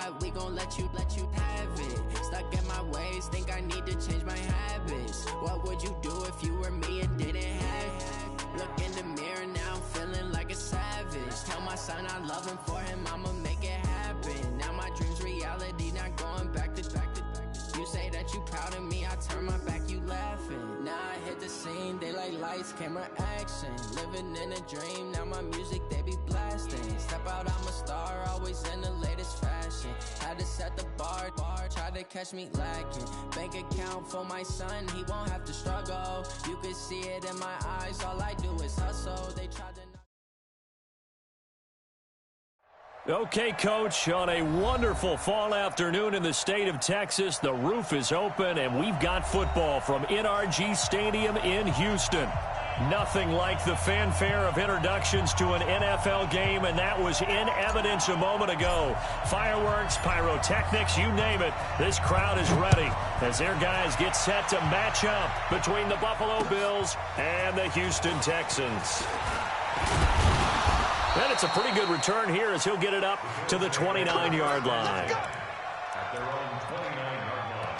that, we gon' let you have it. Stuck in my ways, think I need to change my habits. What would you do if you were me and didn't have it? Look in the mirror, now I'm feeling like a savage. Tell my son I love him, for him I'ma make it happen. Now my dream's reality, not going back to. You say that you proud of me, I turn my back, you laughing. Now I hit the scene, they like lights, camera, action. Living in a dream, now my music, they be blasting. Step out, I'm a star, always in the latest fashion. Had to set the bar, try to catch me lacking. Bank account for my son, he won't have to struggle. You can see it in my eyes, all I do is hustle. They tried to... Okay, Coach, on a wonderful fall afternoon in the state of Texas, the roof is open, and we've got football from NRG Stadium in Houston. Nothing like the fanfare of introductions to an NFL game, and that was in evidence a moment ago. Fireworks, pyrotechnics, you name it. This crowd is ready as their guys get set to match up between the Buffalo Bills and the Houston Texans. And it's a pretty good return here as he'll get it up to the 29-yard line. At their own 29-yard line.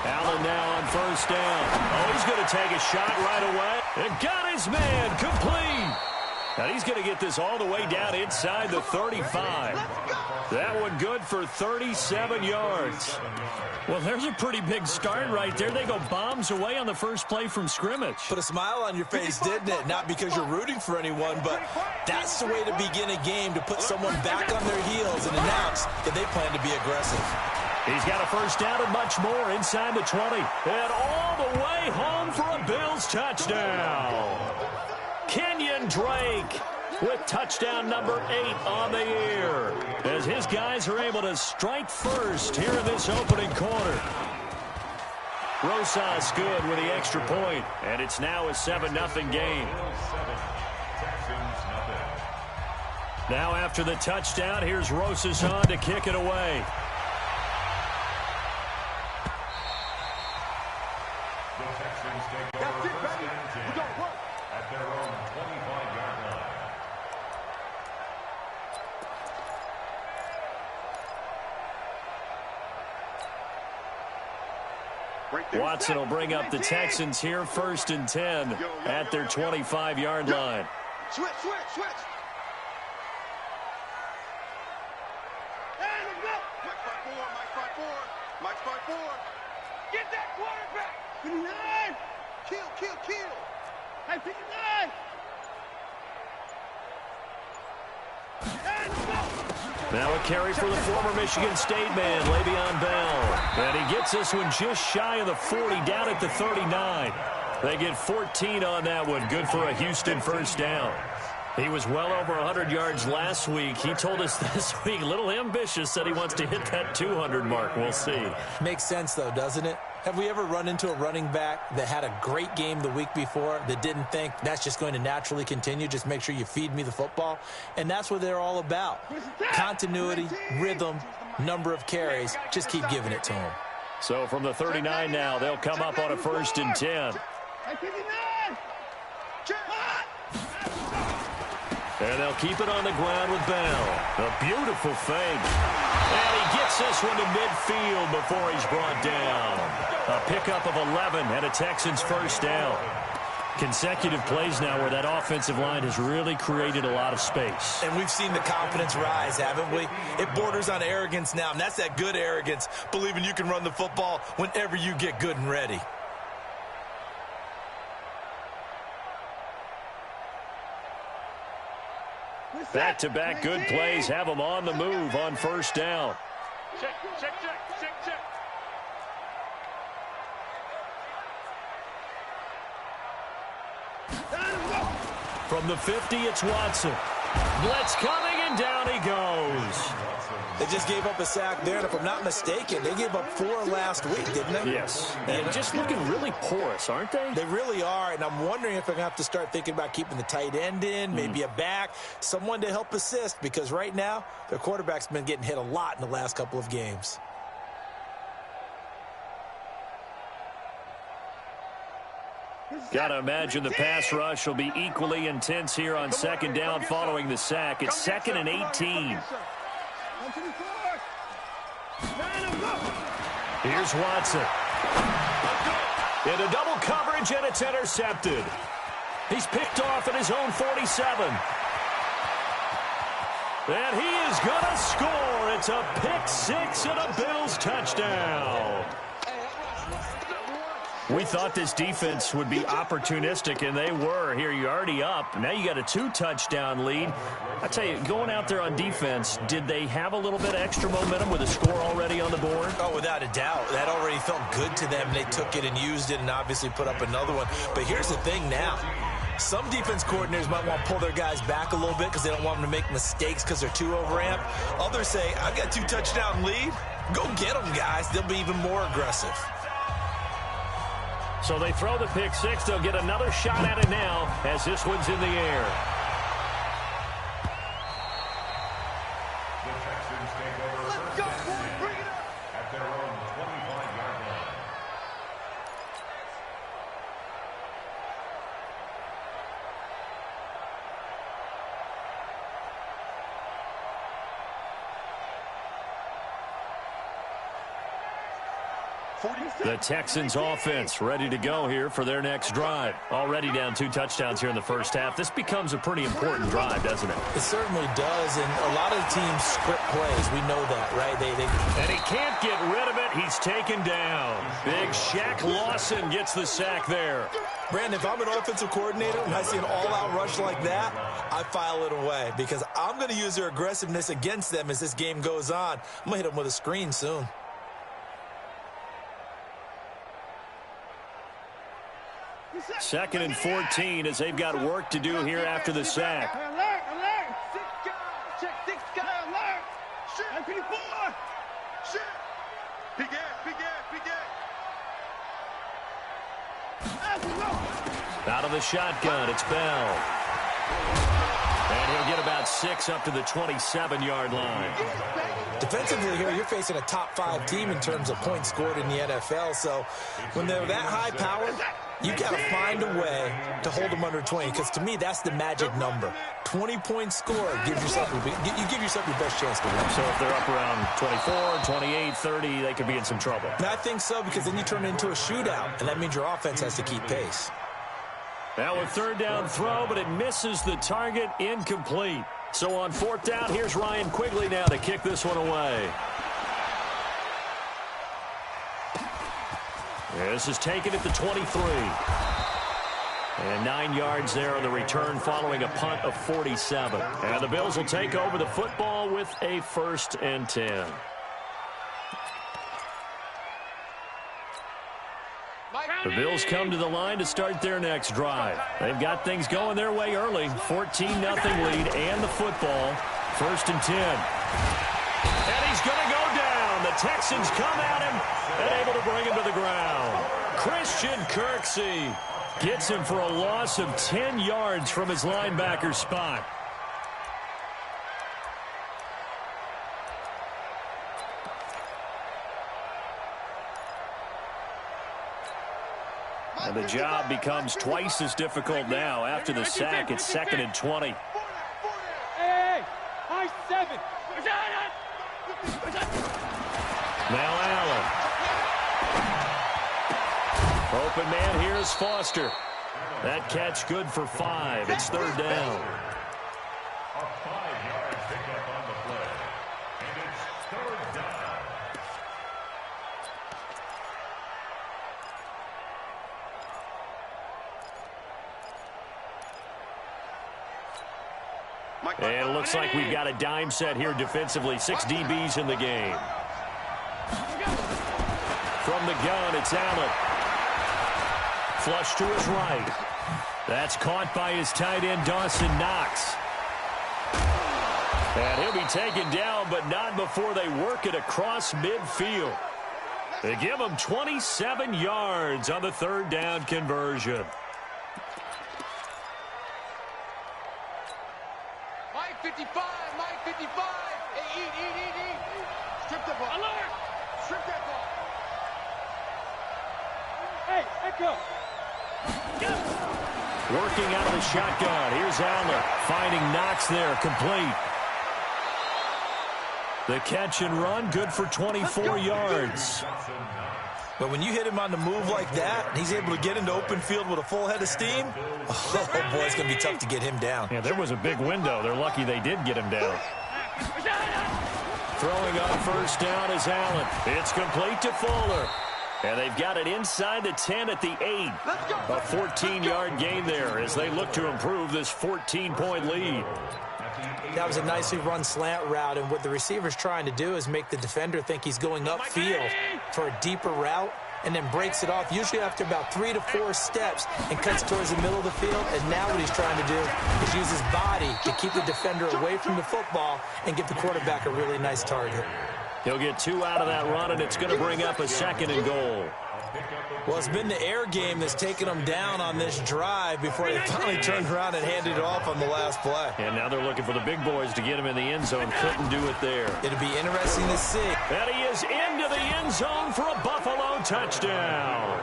Allen now on first down. Oh, he's going to take a shot right away. And got his man complete. And he's going to get this all the way down inside the 35. That one good for 37 yards. Well, there's a pretty big start right there. They go bombs away on the first play from scrimmage. Put a smile on your face, didn't it? Not because you're rooting for anyone, but that's the way to begin a game, to put someone back on their heels and announce that they plan to be aggressive. He's got a first down and much more inside the 20. And all the way home for a Bills touchdown. Kenyon Drake with touchdown number 8 on the year, as his guys are able to strike first here in this opening quarter. Rosas good with the extra point, and it's now a 7-0 game. Now after the touchdown, here's Rosas on to kick it away. Watson will bring up the Texans here, 1st and 10 at their 25-yard line. Switch. Hey, let's go. Mike 5-4. Get that quarterback. 59. Kill. Hey, 59. Now a carry for the former Michigan State man, Le'Veon Bell. And he gets this one just shy of the 40, down at the 39. They get 14 on that one. Good for a Houston first down. He was well over 100 yards last week. He told us this week, a little ambitious, said he wants to hit that 200 mark. We'll see. Makes sense, though, doesn't it? Have we ever run into a running back that had a great game the week before that didn't think that's just going to naturally continue? Just make sure you feed me the football. And that's what they're all about. Continuity, rhythm, number of carries. Just keep giving it to them. So from the 39 now, they'll come up on a 1st and 10. And they'll keep it on the ground with Bell. A beautiful fake. And he gets this one to midfield before he's brought down. A pickup of 11 and a Texans first down. Consecutive plays now where that offensive line has really created a lot of space. And we've seen the confidence rise, haven't we? It borders on arrogance now, and that's that good arrogance, believing you can run the football whenever you get good and ready. Back-to-back good plays have them on the move on first down. Check. From the 50, it's Watson. Blitz coming, and down he goes. They just gave up a sack there, and if I'm not mistaken, they gave up 4 last week, didn't they? Yes. And just looking really porous, aren't they? They really are, and I'm wondering if they're going to have to start thinking about keeping the tight end in, maybe a back, someone to help assist, because right now, their quarterback's been getting hit a lot in the last couple of games. Got to imagine the pass rush will be equally intense here on second down following the sack. It's 2nd and 18. Here's Watson. Into double coverage, and it's intercepted. He's picked off at his own 47. And he is going to score. It's a pick six and a Bills touchdown. We thought this defense would be opportunistic, and they were. Here, you're already up. Now you got a 2-touchdown lead. I tell you, going out there on defense, did they have a little bit of extra momentum with a score already on the board? Oh, without a doubt. That already felt good to them. They took it and used it and obviously put up another one. But here's the thing now. Some defense coordinators might want to pull their guys back a little bit because they don't want them to make mistakes because they're too overamped. Others say, I've got 2-touchdown lead. Go get them, guys. They'll be even more aggressive. So they throw the pick six. They'll get another shot at it now as this one's in the air. The Texans take over first and 10 at their own 25-yard line. The Texans offense ready to go here for their next drive. Already down 2 touchdowns here in the first half. This becomes a pretty important drive, doesn't it? It certainly does, and a lot of the teams script plays. We know that, right? And he can't get rid of it. He's taken down. Big Shaq Lawson gets the sack there. Brandon, if I'm an offensive coordinator and I see an all-out rush like that, I file it away because I'm going to use their aggressiveness against them as this game goes on. I'm going to hit them with a screen soon. Second and 14 as they've got work to do here after the sack. Alert, alert. 6 guy. Check 6 guy, alert. Shit. MP4. Shit. Big ass. Out of the shotgun, it's Bell. And he'll get about 6 up to the 27-yard line. Defensively here, you're facing a top 5 team in terms of points scored in the NFL. So when they're that high powered, you got to find a way to hold them under 20, because to me, that's the magic number. 20-point score gives yourself you give yourself your best chance to win. So if they're up around 24, 28, 30, they could be in some trouble. And I think so, because then you turn it into a shootout, and that means your offense has to keep pace. Now a third down throw, but it misses the target, incomplete. So on 4th down, here's Ryan Quigley now to kick this one away. This is taken at the 23. And 9 yards there on the return following a punt of 47. And the Bills will take over the football with a 1st and 10. The Bills come to the line to start their next drive. They've got things going their way early. 14-0 lead and the football. 1st and 10. And he's going to go down. The Texans come at him and able to bring him to the ground. Christian Kirksey gets him for a loss of 10 yards from his linebacker spot. And the job becomes twice as difficult now. After the sack, it's 2nd and 20. Hey, high 7. Now Allen. Open man here is Foster. That catch good for 5. It's 3rd down. A 5-yard pickup on the play. And it's 3rd down. And it looks like we've got a dime set here defensively. 6 DBs in the game. From the gun, it's Allen. Flush to his right. That's caught by his tight end, Dawson Knox. And he'll be taken down, but not before they work it across midfield. They give him 27 yards on the third down conversion. Mike 55, Mike 55. Hey, eat. Strip that ball. Alert! Strip that ball. Hey, Echo. Working out of the shotgun. Here's Allen. Finding Knox there. Complete. The catch and run, good for 24 yards. But when you hit him on the move like that, and he's able to get into open field with a full head of steam, oh boy, it's going to be tough to get him down. Yeah, there was a big window. They're lucky they did get him down. Throwing on first down is Allen. It's complete to Fuller. And they've got it inside the 10 at the 8. A 14-yard gain there as they look to improve this 14-point lead. That was a nicely run slant route, and what the receiver's trying to do is make the defender think he's going upfield for a deeper route and then breaks it off, usually after about 3 to 4 steps, and cuts towards the middle of the field. And now what he's trying to do is use his body to keep the defender away from the football and give the quarterback a really nice target. He'll get 2 out of that run, and it's going to bring up a 2nd and goal. Well, it's been the air game that's taken them down on this drive before they finally turned around and handed it off on the last play. And now they're looking for the big boys to get him in the end zone. Couldn't do it there. It'll be interesting to see. And he is into the end zone for a Buffalo touchdown.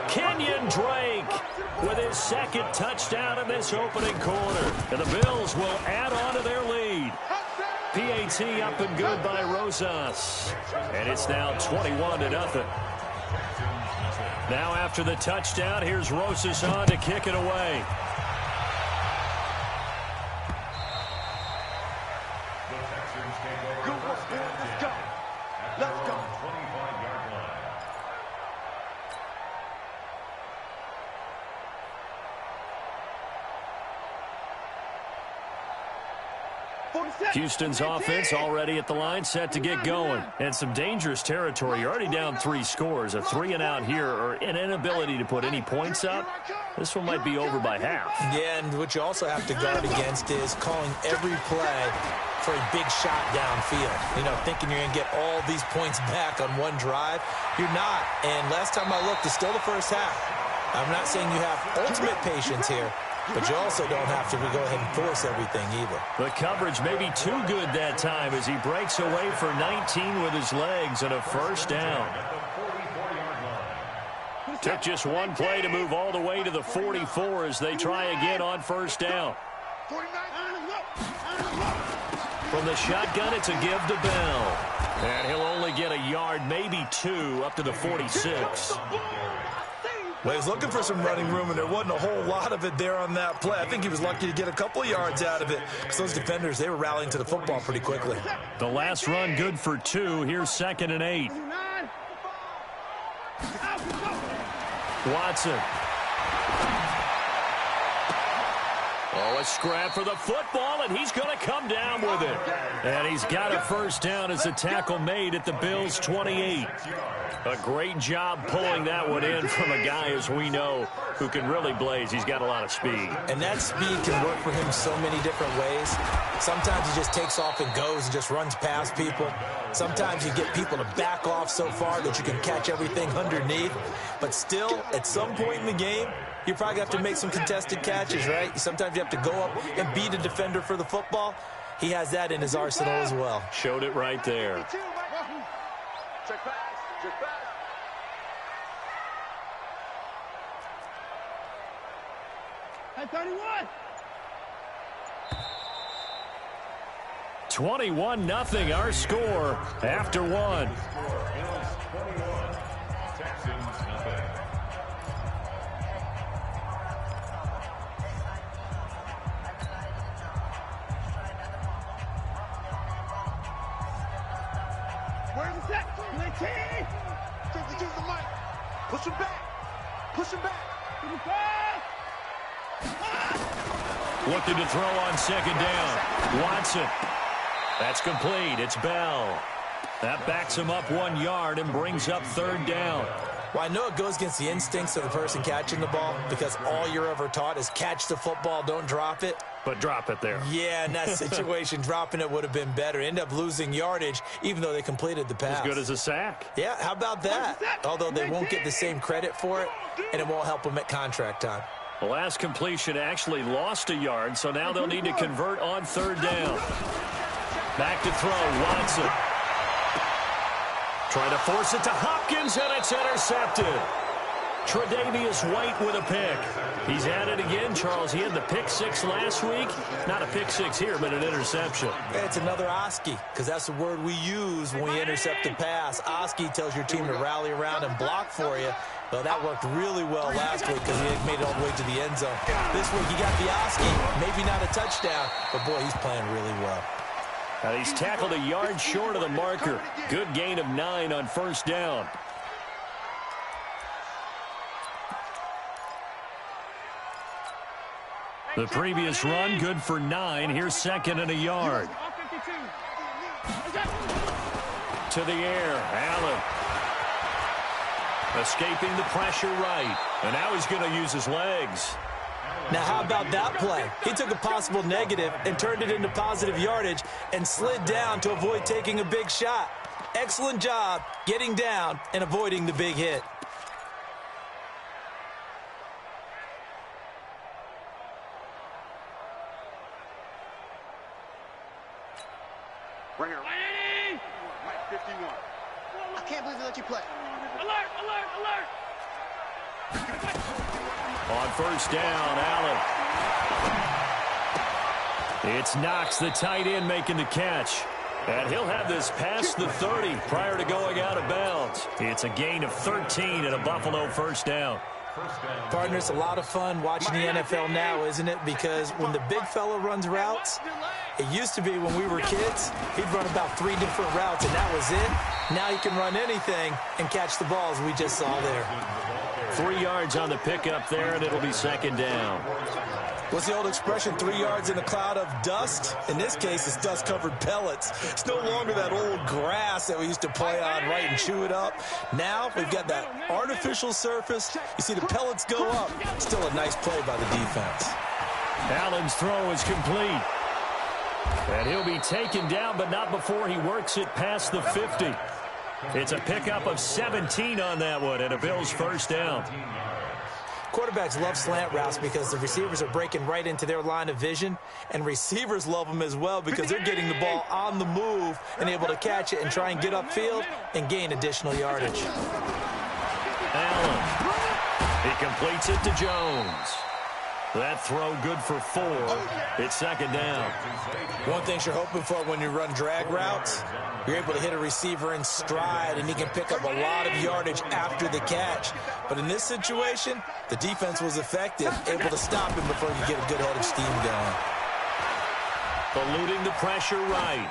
Kenyon Drake with his 2nd touchdown in this opening quarter. And the Bills will add on to their lead. PAT up and good by Rosas. And it's now 21-0. Now after the touchdown, here's Rosas on to kick it away. Good work, let's go. Let's go. 25-yard line. Houston's offense already at the line, set to get going. And some dangerous territory. You're already down 3 scores. A 3-and-out here, or an inability to put any points up. This one might be over by half. Yeah, and what you also have to guard against is calling every play for a big shot downfield. You know, thinking you're going to get all these points back on one drive. You're not. And last time I looked, it's still the first half. I'm not saying you have ultimate patience here, but you also don't have to go ahead and force everything either. The coverage may be too good that time as he breaks away for 19 with his legs and a first down. Took just one play to move all the way to the 44 as they try again on first down. From the shotgun, it's a give to Bell. And he'll only get a yard, maybe 2, up to the 46. Well, he was looking for some running room, and there wasn't a whole lot of it there on that play. I think he was lucky to get a couple of yards out of it because those defenders, they were rallying to the football pretty quickly. The last run good for 2. Here's 2nd and 8. Watson. Oh, a scrap for the football, and he's going to come down with it. And he's got a first down as the tackle made at the Bills' 28. A great job pulling that one in from a guy, as we know, who can really blaze. He's got a lot of speed. And that speed can work for him so many different ways. Sometimes he just takes off and goes and just runs past people. Sometimes you get people to back off so far that you can catch everything underneath. But still, at some point in the game, you probably have to make some contested catches, right? Sometimes you have to go up and beat a defender for the football. He has that in his arsenal as well. Showed it right there. Check pass. Check pass. At 31. 21-0 our score after 1. Bills 21, Texans nothing. Where's the set? 19. Take the mic. Push him back. Push him back. Looking to throw on 2nd down. Watson. That's complete. It's Bell. That backs him up 1 yard and brings up 3rd down. Well, I know it goes against the instincts of the person catching the ball because all you're ever taught is catch the football, don't drop it. But drop it there. Yeah, in that situation, dropping it would have been better. End up losing yardage, even though they completed the pass. As good as a sack. Yeah, how about that? Although they won't get the same credit for it, and it won't help them at contract time. The last completion actually lost a yard, so now they'll need to convert on third down. Back to throw, Watson. Trying to force it to Hopkins, and it's intercepted. Tre'Davious White with a pick. He's at it again, Charles. He had the pick six last week. Not a pick six here, but an interception. It's another Oski, because that's the word we use when we intercept the pass. Oski tells your team to rally around and block for you. Well, that worked really well last week because he made it all the way to the end zone. This week, he got the Oski, maybe not a touchdown, but, boy, he's playing really well. He's tackled a yard short of the marker. Good gain of 9 on first down. The previous run, good for 9. Here's second and a yard. To the air, Allen. Escaping the pressure right. And now he's going to use his legs. Now, how about that play? He took a possible negative and turned it into positive yardage and slid down to avoid taking a big shot. Excellent job getting down and avoiding the big hit. Right here. Right 51. I can't believe they let you play. Alert, alert, alert. On first down, Allen. It's Knox, the tight end, making the catch. And he'll have this past the 30 prior to going out of bounds. It's a gain of 13 and a Buffalo first down. Partner, it's a lot of fun watching the NFL now, isn't it? Because when the big fella runs routes, it used to be when we were kids, he'd run about 3 different routes, and that was it. Now he can run anything and catch the balls we just saw there. 3 yards on the pickup there, and it'll be second down. What's the old expression, 3 yards in a cloud of dust? In this case, it's dust-covered pellets. It's no longer that old grass that we used to play on, right, and chew it up. Now we've got that artificial surface. You see the pellets go up. Still a nice play by the defense. Allen's throw is complete. And he'll be taken down, but not before he works it past the 50. It's a pickup of 17 on that one, and a Bills first down. Quarterbacks love slant routes because the receivers are breaking right into their line of vision, and receivers love them as well because they're getting the ball on the move and able to catch it and try and get upfield and gain additional yardage. Allen. He completes it to Jones. That throw good for 4. It's second down. One thing you're hoping for when you run drag routes, you're able to hit a receiver in stride, and he can pick up a lot of yardage after the catch. But in this situation, the defense was effective, able to stop him before you get a good head of steam going. Eluding the pressure right.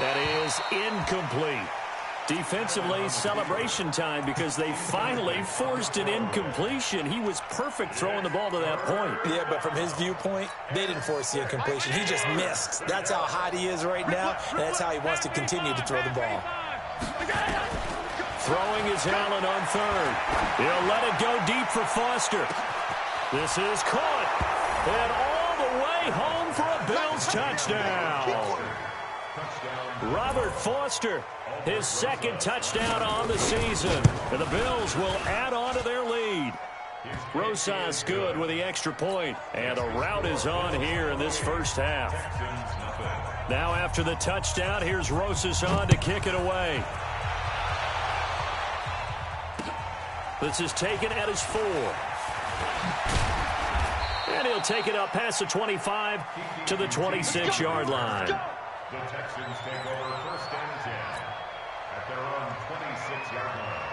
That is incomplete. Defensively, celebration time because they finally forced an incompletion. He was perfect throwing the ball to that point. Yeah, but from his viewpoint, they didn't force the incompletion. He just missed. That's how hot he is right now, and that's how he wants to continue to throw the ball. Throwing is Allen on third. He'll let it go deep for Foster. This is caught. And all the way home for a Bills touchdown. Robert Foster, his second touchdown on the season. And the Bills will add on to their lead. Rosas good with the extra point. And the route is on here in this first half. Now after the touchdown, here's Rosas on to kick it away. This is taken at his 4. And he'll take it up past the 25 to the 26-yard line. The Texans take over first and 10 at their own 26-yard line.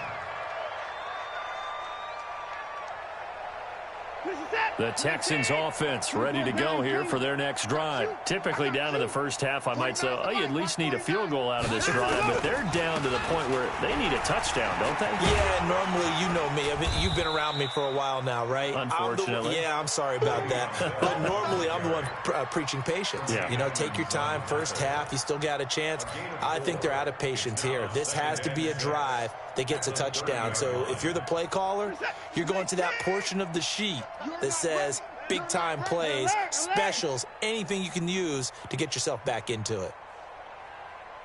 The Texans offense ready to go here for their next drive. Typically down to the first half, I might say, oh, you at least need a field goal out of this drive, but they're down to the point where they need a touchdown, don't they? Yeah, normally, you know me. I mean, you've been around me for a while now, right? Unfortunately. I'm sorry about that. But normally, I'm the one preaching patience. Yeah. You know, take your time. First half, you still got a chance. I think they're out of patience here. This has to be a drive that gets a touchdown. So if you're the play caller, you're going to that portion of the sheet that says big-time plays, specials, anything you can use to get yourself back into it.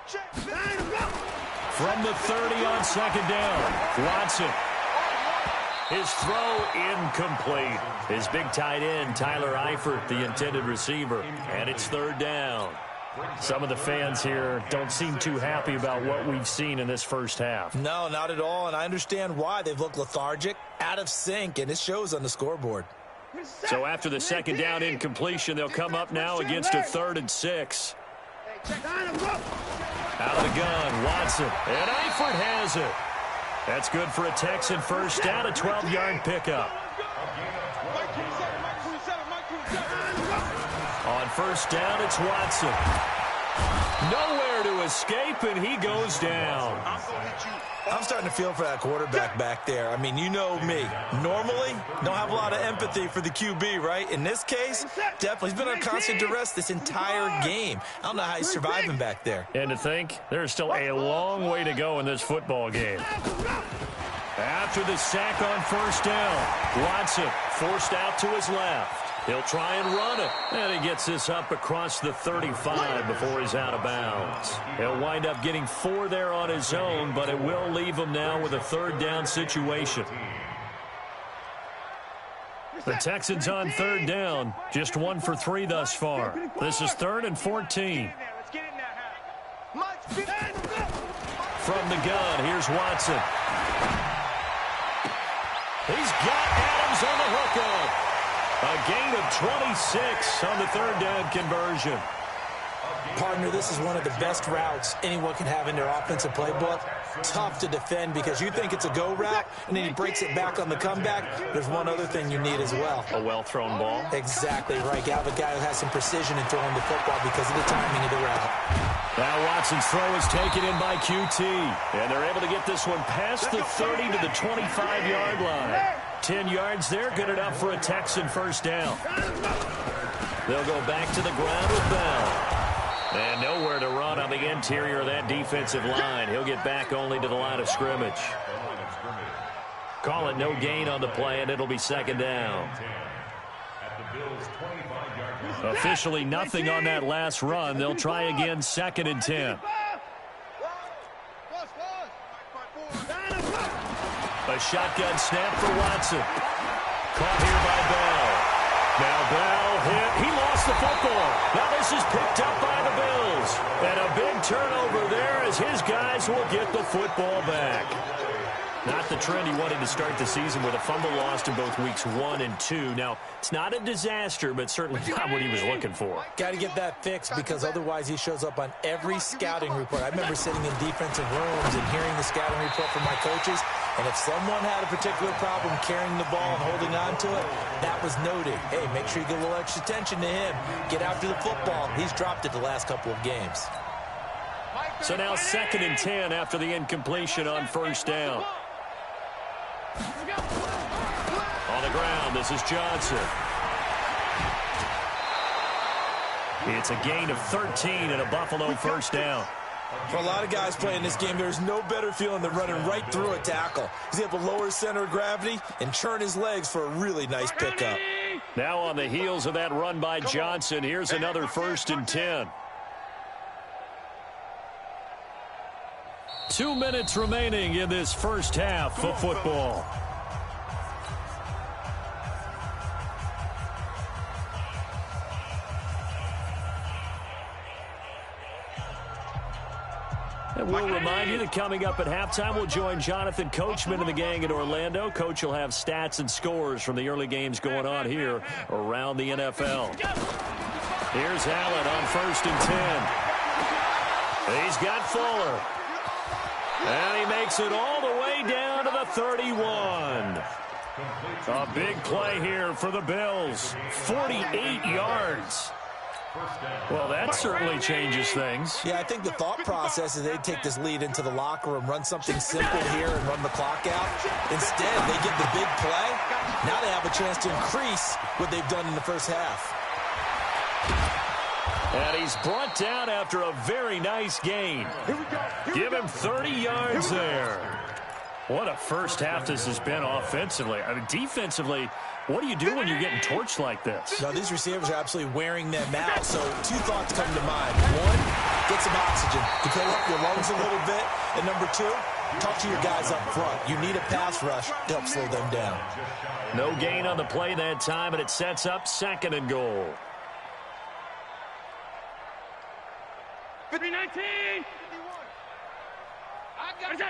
From the 30 on second down, Watson. His throw incomplete. His big tight end, Tyler Eifert, the intended receiver. And it's third down. Some of the fans here don't seem too happy about what we've seen in this first half. No, not at all, and I understand why. They've looked lethargic, out of sync, and it shows on the scoreboard. So after the second down incompletion, they'll come up now against a 3rd and 6. Out of the gun, Watson, and Eifert has it. That's good for a Texan first down, a 12-yard pickup. On first down, it's Watson. Nowhere to escape, and he goes down. I'm starting to feel for that quarterback back there. I mean, you know me. Normally, don't have a lot of empathy for the QB, right? In this case, definitely. He's been on constant duress this entire game. I don't know how he's surviving back there. And to think, there's still a long way to go in this football game. After the sack on first down, Watson forced out to his left. He'll try and run it. And he gets this up across the 35 before he's out of bounds. He'll wind up getting 4 there on his own, but it will leave him now with a 3rd down situation. The Texans on 3rd down, just 1 for 3 thus far. This is 3rd and 14. From the gun, here's Watson. He's got Adams on the hookup. A gain of 26 on the 3rd down conversion. Partner, this is one of the best routes anyone can have in their offensive playbook. Tough to defend because you think it's a go route, and then he breaks it back on the comeback. There's one other thing you need as well. A well-thrown ball. Exactly right. You have a guy who has some precision in throwing the football because of the timing of the route. Now Watson's throw is taken in by QT. And they're able to get this one past the 30 to the 25-yard line. 10 yards there, good enough for a Texan first down. They'll go back to the ground with Bell. And nowhere to run on the interior of that defensive line. He'll get back only to the line of scrimmage. Call it no gain on the play, and it'll be second down. Officially nothing on that last run. They'll try again, 2nd and 10. A shotgun snap for Watson. Caught here by Bell. Now Bell hit. He lost the football. Now this is picked up by the Bills. And a big turnover there as his guys will get the football back. Not the trend he wanted to start the season with a fumble lost in both weeks 1 and 2. Now, it's not a disaster, but certainly not what he was looking for. Got to get that fixed because otherwise he shows up on every scouting report. I remember sitting in defensive rooms and hearing the scouting report from my coaches, and if someone had a particular problem carrying the ball and holding on to it, that was noted. Hey, make sure you give a little extra attention to him. Get after the football. He's dropped it the last couple of games. So now 2nd and 10 after the incompletion on first down. On the ground, this is Johnson. It's a gain of 13 and a Buffalo first down. For a lot of guys playing this game, there's no better feeling than running right through a tackle. He's able to lower his center of gravity and churn his legs for a really nice pickup. Now on the heels of that run by Johnson, here's another 1st and 10. 2 minutes remaining in this first half of football. And we'll remind you that coming up at halftime, we'll join Jonathan Coachman and the gang in Orlando. Coach will have stats and scores from the early games going on here around the NFL. Here's Allen on 1st and 10. He's got Fuller. And he makes it all the way down to the 31. A big play here for the Bills. 48 yards. Well, that certainly changes things. Yeah, I think the thought process is they'd take this lead into the locker room, run something simple here, and run the clock out. Instead, they get the big play. Now they have a chance to increase what they've done in the first half. And he's brought down after a very nice gain. Give him 30 yards there. What a first half this has been offensively. I mean, defensively, what do you do when you're getting torched like this? No, these receivers are absolutely wearing them out. So two thoughts come to mind. One, get some oxygen to fill up your lungs a little bit. And number two, talk to your guys up front. You need a pass rush to help slow them down. No gain on the play that time, and it sets up 2nd and goal. 50-19. 51. I got it.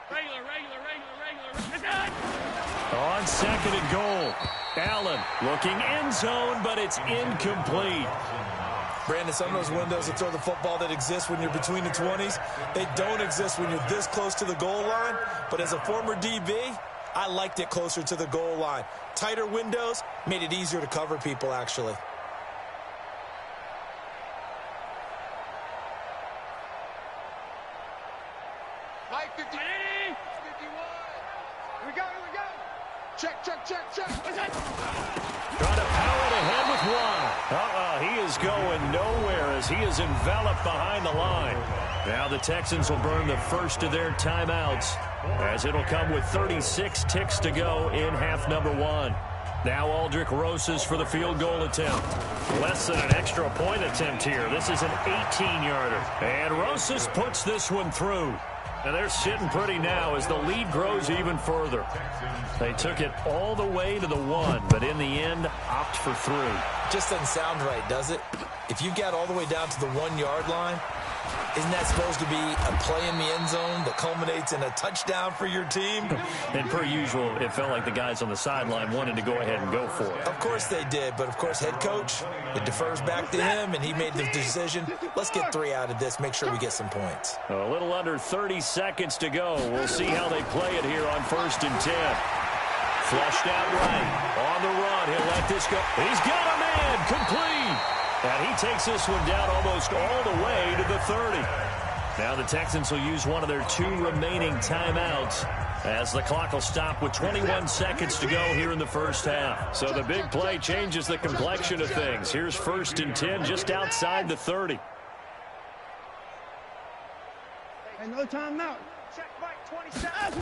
Regular. On 2nd and goal, Allen looking end zone, but it's incomplete. Brandon, some of those windows to throw the football that exist when you're between the 20s, they don't exist when you're this close to the goal line. But as a former DB, I liked it closer to the goal line. Tighter windows made it easier to cover people, actually. Mike, 50. 51. Here we go. Check. Trying to power it ahead with one. He is going nowhere as he is enveloped behind the line. Now the Texans will burn the first of their timeouts as it'll come with 36 ticks to go in half number 1. Now Aldrich Rosas for the field goal attempt. Less than an extra point attempt here. This is an 18-yarder. And Rosas puts this one through. And they're sitting pretty now as the lead grows even further. They took it all the way to the 1, but in the end, opt for 3. Just doesn't sound right, does it? If you got all the way down to the 1-yard line, isn't that supposed to be a play in the end zone that culminates in a touchdown for your team? And per usual, it felt like the guys on the sideline wanted to go ahead and go for it. Of course they did, but of course head coach, it defers back to him, and he made the decision. Let's get 3 out of this, make sure we get some points. A little under 30 seconds to go. We'll see how they play it here on 1st and 10. Flushed out right. On the run, he'll let this go. He's got a man, complete. And he takes this one down almost all the way to the 30. Now the Texans will use one of their 2 remaining timeouts as the clock will stop with 21 seconds to go here in the first half. So the big play changes the complexion of things. Here's 1st and 10 just outside the 30. And no timeout. Check Mike, 27.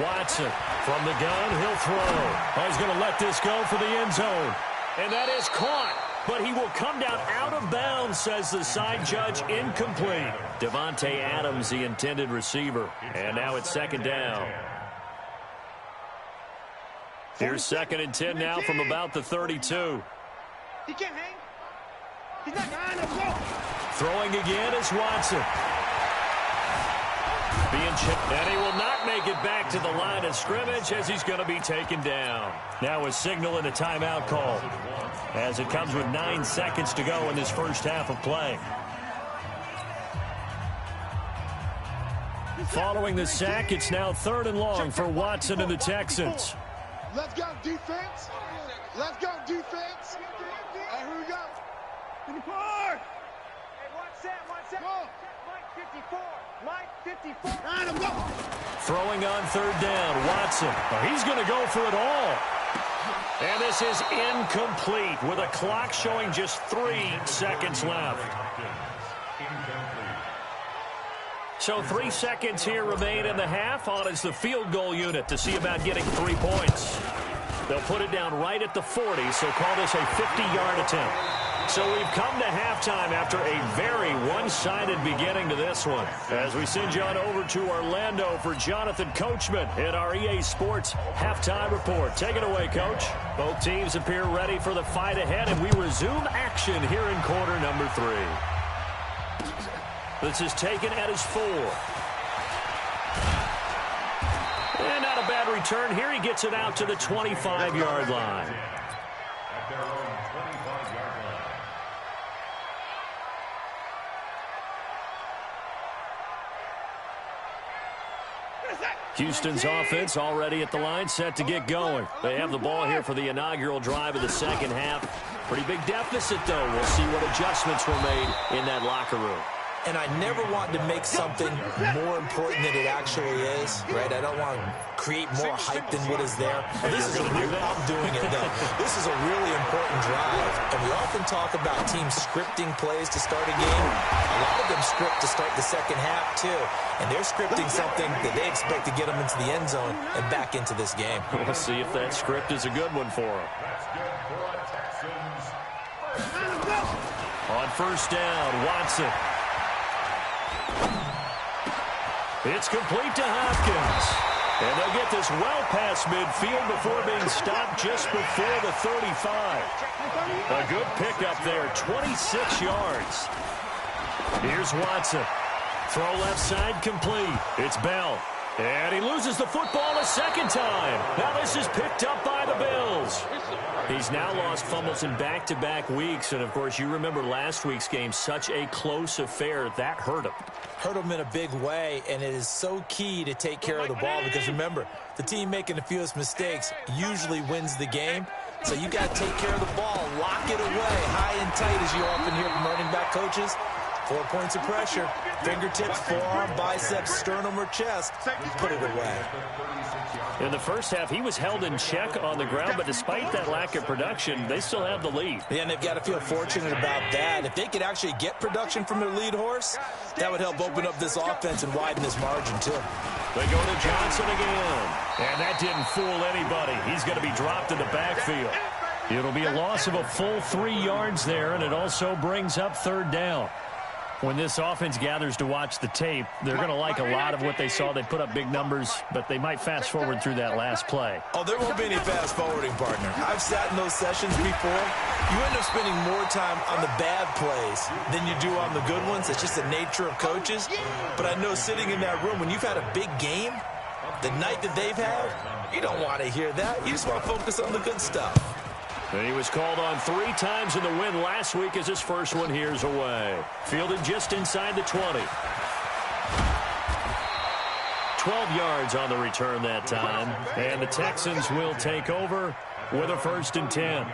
Watson from the gun, he'll throw. He's going to let this go for the end zone. And that is caught. But he will come down out of bounds, says the side judge, incomplete. Devontae Adams, the intended receiver. And now it's 2nd down. Here's 2nd and 10 now from about the 32. He can't hang. He's not going. Throwing again is Watson. Being chipped, and he will not make it back to the line of scrimmage as he's going to be taken down. Now a signal and a timeout call as it comes with 9 seconds to go in this first half of play. Following the sack, it's now 3rd and long for Watson and the Texans. Let's go defense. Let's go defense. Hey, here we go. 54. Hey, one set. Mike 54. Mike 54. Right, I'm going. Throwing on 3rd down, Watson. He's going to go for it all. And this is incomplete with a clock showing just 3 seconds left. So 3 seconds here remain in the half. On is the field goal unit to see about getting 3 points. They'll put it down right at the 40, so call this a 50-yard attempt. So we've come to halftime after a very one-sided beginning to this one. As we send you on over to Orlando for Jonathan Coachman in our EA Sports Halftime Report. Take it away, Coach. Both teams appear ready for the fight ahead, and we resume action here in quarter number 3. This is taken at his 4. And not a bad return here. He gets it out to the 25-yard line. Houston's offense already at the line, set to get going. They have the ball here for the inaugural drive of the second half. Pretty big deficit, though. We'll see what adjustments were made in that locker room. And I never want to make something more important than it actually is, right? I don't want to create more hype than what is there. This is I'm doing it, though. This is a really important drive. And we often talk about teams scripting plays to start a game. A lot of them script to start the second half, too. And they're scripting something that they expect to get them into the end zone and back into this game. We'll see if that script is a good one for them. On first down, Watson. It's complete to Hopkins. And they'll get this well past midfield before being stopped just before the 35. A good pickup there, 26 yards. Here's Watson. Throw left side complete. It's Bell. And he loses the football a second time. Now this is picked up by the Bills. He's now lost fumbles in back-to-back weeks. And, of course, you remember last week's game, such a close affair. That hurt him. Hurt him in a big way, and it is so key to take care of the ball because, remember, the team making the fewest mistakes usually wins the game. So you got to take care of the ball, lock it away, high and tight, as you often hear from running back coaches. 4 points of pressure, fingertips, forearm, biceps, sternum, or chest. Put it away. In the first half, he was held in check on the ground, but despite that lack of production, they still have the lead. Yeah, and they've got to feel fortunate about that. If they could actually get production from their lead horse, that would help open up this offense and widen this margin, too. They go to Johnson again. And that didn't fool anybody. He's going to be dropped in the backfield. It'll be a loss of a full 3 yards there, and it also brings up third down. When this offense gathers to watch the tape, they're going to like a lot of what they saw. They put up big numbers, but they might fast forward through that last play. Oh, there won't be any fast forwarding, partner. I've sat in those sessions before. You end up spending more time on the bad plays than you do on the good ones. It's just the nature of coaches. But I know sitting in that room, when you've had a big game, the night that they've had, you don't want to hear that. You just want to focus on the good stuff. And he was called on 3 times in the win last week as his first one here's away. Fielded just inside the 20. 12 yards on the return that time. And the Texans will take over with a 1st and 10.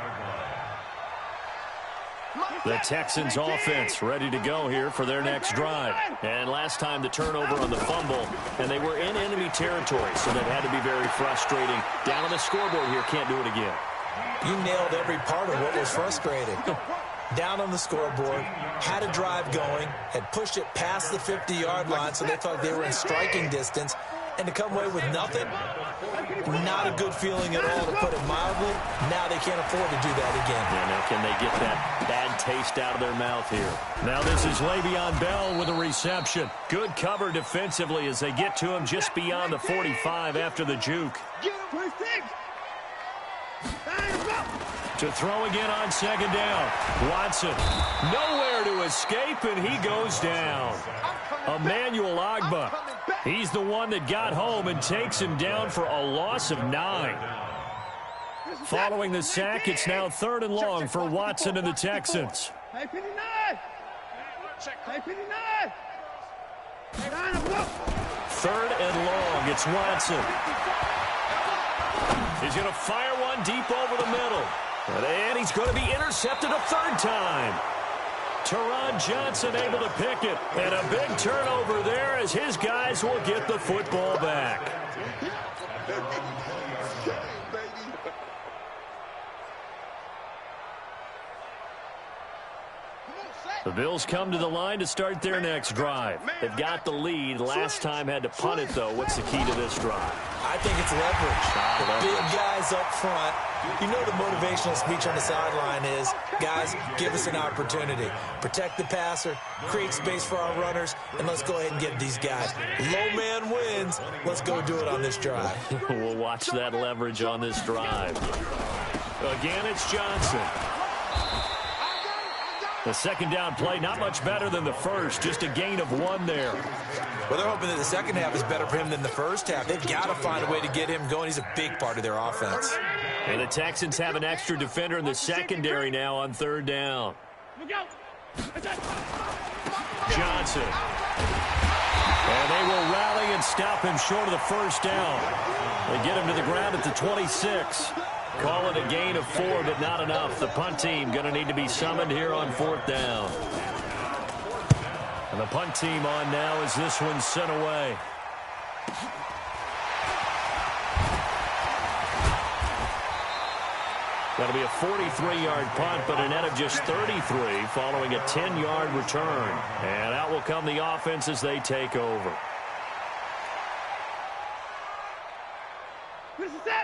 The Texans offense ready to go here for their next drive. And last time the turnover on the fumble, and they were in enemy territory, so that had to be very frustrating. Down on the scoreboard here, can't do it again. You nailed every part of what was frustrating. Down on the scoreboard, had a drive going, had pushed it past the 50-yard line, so they thought they were in striking distance, and to come away with nothing, not a good feeling at all, to put it mildly. Now they can't afford to do that again. Yeah, now can they get that bad taste out of their mouth here? Now this is Le'Veon Bell with a reception. Good cover defensively as they get to him just beyond the 45 after the juke. To throw again on second down. Watson, nowhere to escape, and he goes down. Emmanuel Ogbah, he's the one that got home and takes him down for a loss of 9. Following the sack, it's now 3rd and long for Watson and the Texans. 3rd and long, it's Watson. He's going to fire one deep over the middle. And he's going to be intercepted a 3rd time. Teron Johnson able to pick it. And a big turnover there as his guys will get the football back. The Bills come to the line to start their next drive. They've got the lead. Last time had to punt it, though. What's the key to this drive? I think it's leverage. The big guys up front. You know the motivational speech on the sideline is, guys, give us an opportunity. Protect the passer, create space for our runners, and let's go ahead and get these guys. Low man wins. Let's go do it on this drive. We'll watch that leverage on this drive. Again, it's Johnson. The second down play, not much better than the first, just a gain of 1 there. Well, they're hoping that the second half is better for him than the first half. They've got to find a way to get him going. He's a big part of their offense. And the Texans have an extra defender in the secondary now on 3rd down. Johnson And they will rally and stop him short of the first down. They get him to the ground at the 26. Call it a gain of 4, but not enough. The punt team going to need to be summoned here on 4th down. And the punt team on now as this one's sent away. That'll be a 43-yard punt, but a net of just 33 following a 10-yard return. And out will come the offense as they take over.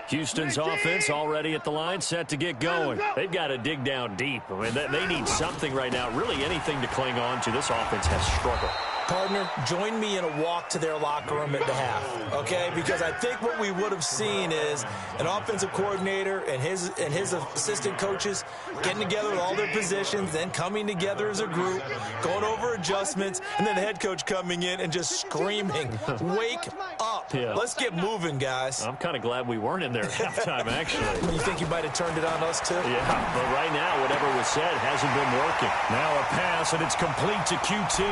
Houston's offense already at the line, set to get going. They've got to dig down deep. I mean, they need something right now, really anything to cling on to. This offense has struggled. Partner, join me in a walk to their locker room at the half, okay? Because I think what we would have seen is an offensive coordinator and his assistant coaches getting together with all their positions, then coming together as a group, going over adjustments, and then the head coach coming in and just screaming, wake up. Yeah. Let's get moving, guys. I'm kind of glad we weren't in there at halftime, actually. You think you might have turned it on us, too? Yeah, but right now, whatever was said hasn't been working. Now a pass, and it's complete to QT.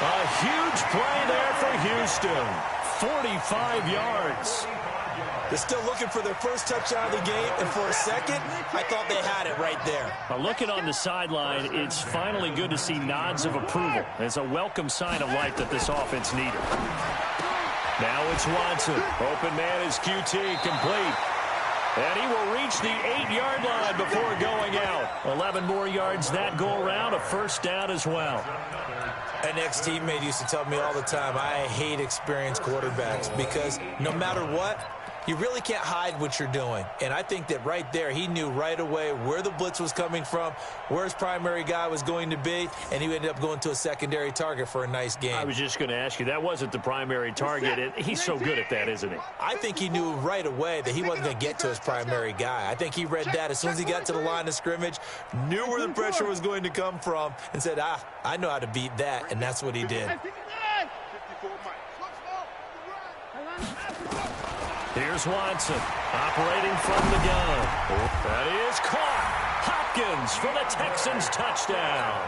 A huge play there for Houston. 45 yards. They're still looking for their first touchdown of the game, and for a second, I thought they had it right there. Looking on the sideline, it's finally good to see nods of approval. It's a welcome sign of life that this offense needed. Now it's Watson. Open man is QT, complete. And he will reach the 8-yard line before going out. 11 more yards that go around, a first down as well. An ex-teammate used to tell me all the time, I hate experienced quarterbacks because no matter what, you really can't hide what you're doing. And I think that right there, he knew right away where the blitz was coming from, where his primary guy was going to be, and he ended up going to a secondary target for a nice game. I was just going to ask you, that wasn't the primary target. He's so good at that, isn't he? I think he knew right away that he wasn't going to get to his primary guy. I think he read that as soon as he got to the line of scrimmage, knew where the pressure was going to come from, and said, I know how to beat that, and that's what he did. Here's Watson, operating from the gun. That is caught. Hopkins for the Texans touchdown.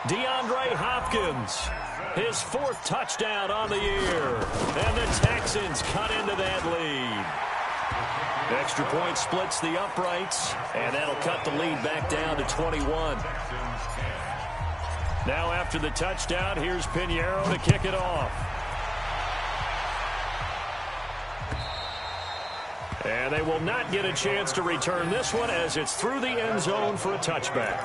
DeAndre Hopkins, his 4th touchdown on the year. And the Texans cut into that lead. Extra point splits the uprights, and that'll cut the lead back down to 21. Now after the touchdown, here's Pinheiro to kick it off. And they will not get a chance to return this one as it's through the end zone for a touchback.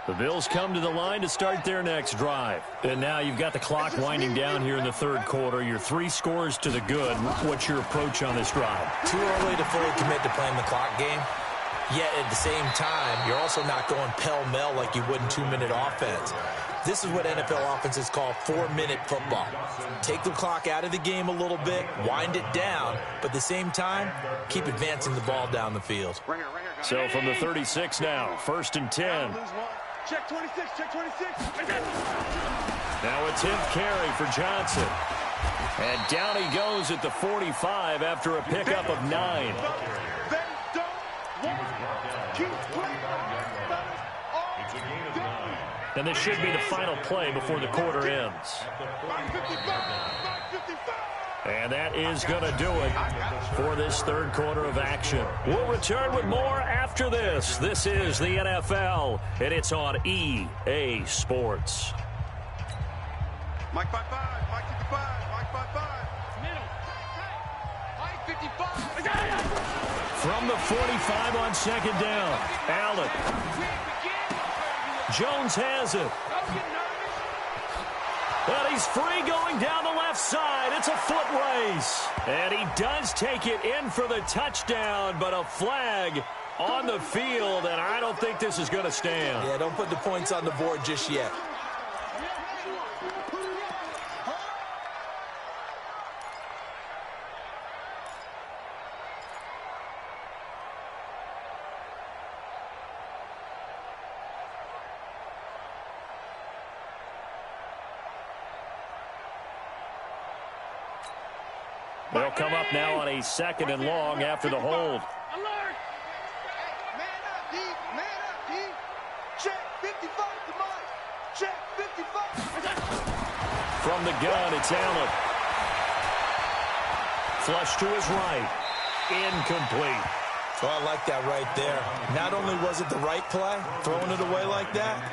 The Bills come to the line to start their next drive. And now you've got the clock winding down here in the 3rd quarter. You're 3 scores to the good. What's your approach on this drive? Too early to fully commit to playing the clock game. Yet at the same time, you're also not going pell-mell like you would in 2-minute offense. This is what NFL offenses call 4-minute football. Take the clock out of the game a little bit, wind it down, but at the same time, keep advancing the ball down the field. So from the 36 now, 1st and 10. Check 26, check 26. Now a 10th carry for Johnson. And down he goes at the 45 after a pickup of 9. They don't want keep playing. And this should be the final play before the quarter ends. And that is going to do it for this 3rd quarter of action. We'll return with more after this. This is the NFL, and it's on EA Sports. Mike 5-5, Mike 55, Mike 5-5. Middle. Mike 55. From the 45 on 2nd down, Allen. Jones has it. And he's free going down the left side. It's a foot race. And he does take it in for the touchdown, but a flag on the field, and I don't think this is going to stand. Yeah, don't put the points on the board just yet. They'll come up now on a 2nd and long after the hold. Alert! Man up, D. Man up, D. Check 55 to Mike. Check 55. From the gun, it's Allen. Flush to his right. Incomplete. Oh, I like that right there. Not only was it the right play, throwing it away like that,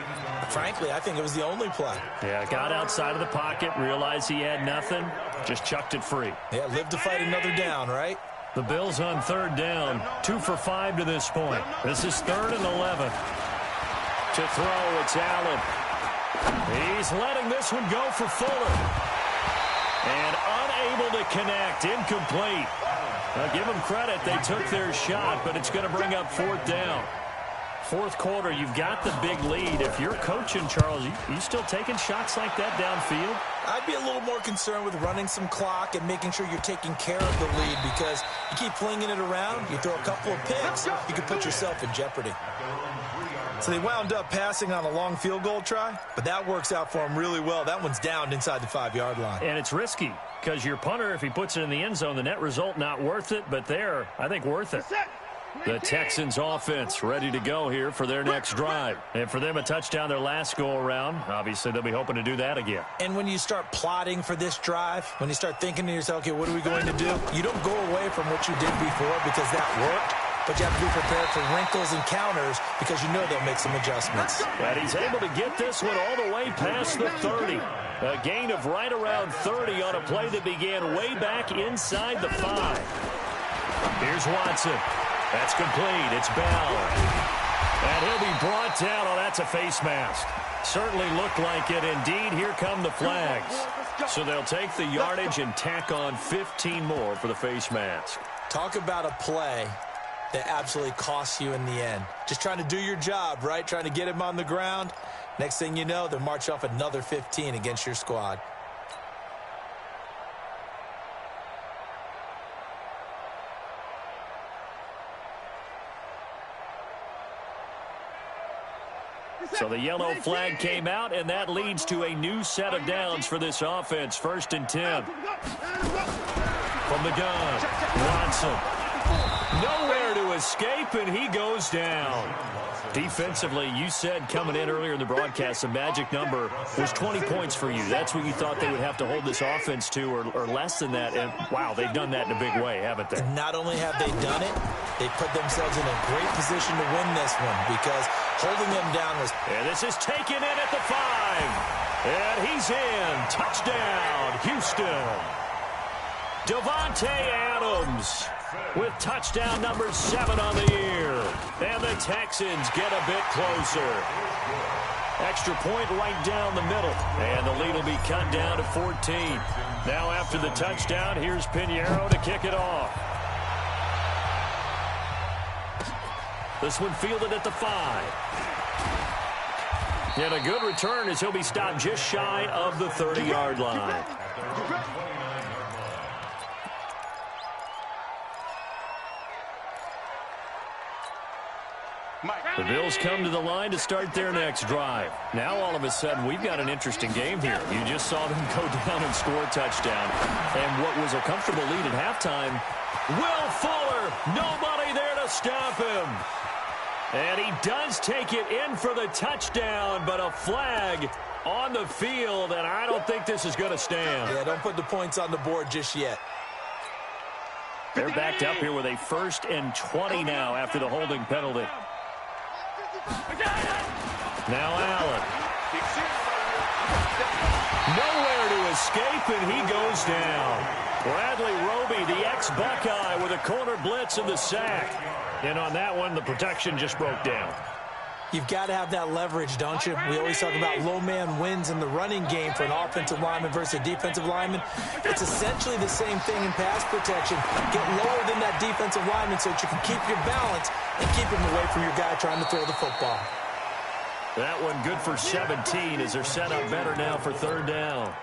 frankly, I think it was the only play. Yeah, got outside of the pocket, realized he had nothing, just chucked it free. Yeah, live to fight another down, right? The Bills on 3rd down, 2 for 5 to this point. This is 3rd and 11. To throw, it's Allen. He's letting this one go for Fuller. And unable to connect, incomplete. Now, give them credit, they took their shot, but it's going to bring up 4th down. 4th quarter, you've got the big lead. If you're coaching, Charles, you still taking shots like that downfield? I'd be a little more concerned with running some clock and making sure you're taking care of the lead, because you keep flinging it around, you throw a couple of picks, you can put yourself in jeopardy. So they wound up passing on a long field goal try, but that works out for them really well. That one's down inside the 5-yard line. And it's risky, because your punter, if he puts it in the end zone, the net result not worth it, but there, I think worth it. The Texans offense ready to go here for their next drive. And for them, a touchdown their last go-around. Obviously, they'll be hoping to do that again. And when you start plotting for this drive, when you start thinking to yourself, okay, what are we going to do? You don't go away from what you did before because that worked. But you have to be prepared for wrinkles and counters because you know they'll make some adjustments. And he's able to get this one all the way past the 30. A gain of right around 30 on a play that began way back inside the 5. Here's Watson. That's complete. It's Bell. And he'll be brought down. Oh, that's a face mask. Certainly looked like it. Indeed, here come the flags. So they'll take the yardage and tack on 15 more for the face mask. Talk about a play that absolutely costs you in the end. Just trying to do your job, right? Trying to get him on the ground. Next thing you know, they'll march off another 15 against your squad. So the yellow flag came out, and that leads to a new set of downs for this offense. 1st and 10. From the gun, Watson. Nowhere to escape, and he goes down. Defensively, you said coming in earlier in the broadcast, the magic number was 20 points for you. That's what you thought they would have to hold this offense to, or less than that. And, wow, they've done that in a big way, haven't they? Not only have they done it, they put themselves in a great position to win this one because holding them down was... And this is taken in at the 5. And he's in. Touchdown, Houston. Devontae Adams with touchdown number 7 on the year. And the Texans get a bit closer. Extra point right down the middle. And the lead will be cut down to 14. Now after the touchdown, here's Pinheiro to kick it off. This one fielded at the 5. And a good return as he'll be stopped just shy of the 30-yard line. The Bills come to the line to start their next drive. Now, all of a sudden, we've got an interesting game here. You just saw them go down and score a touchdown. And what was a comfortable lead at halftime, Will Fuller, nobody there to stop him. And he does take it in for the touchdown, but a flag on the field, and I don't think this is going to stand. Yeah, don't put the points on the board just yet. They're backed up here with a 1st and 20 now after the holding penalty. Now Allen. Nowhere to escape, and he goes down. Bradley Roby, the ex-Buckeye, with a corner blitz and the sack. And on that one, the protection just broke down. You've got to have that leverage, don't you? We always talk about low man wins in the running game for an offensive lineman versus a defensive lineman. It's essentially the same thing in pass protection. Get lower than that defensive lineman so that you can keep your balance and keep him away from your guy trying to throw the football. That one good for 17 as they're set up better now for 3rd down.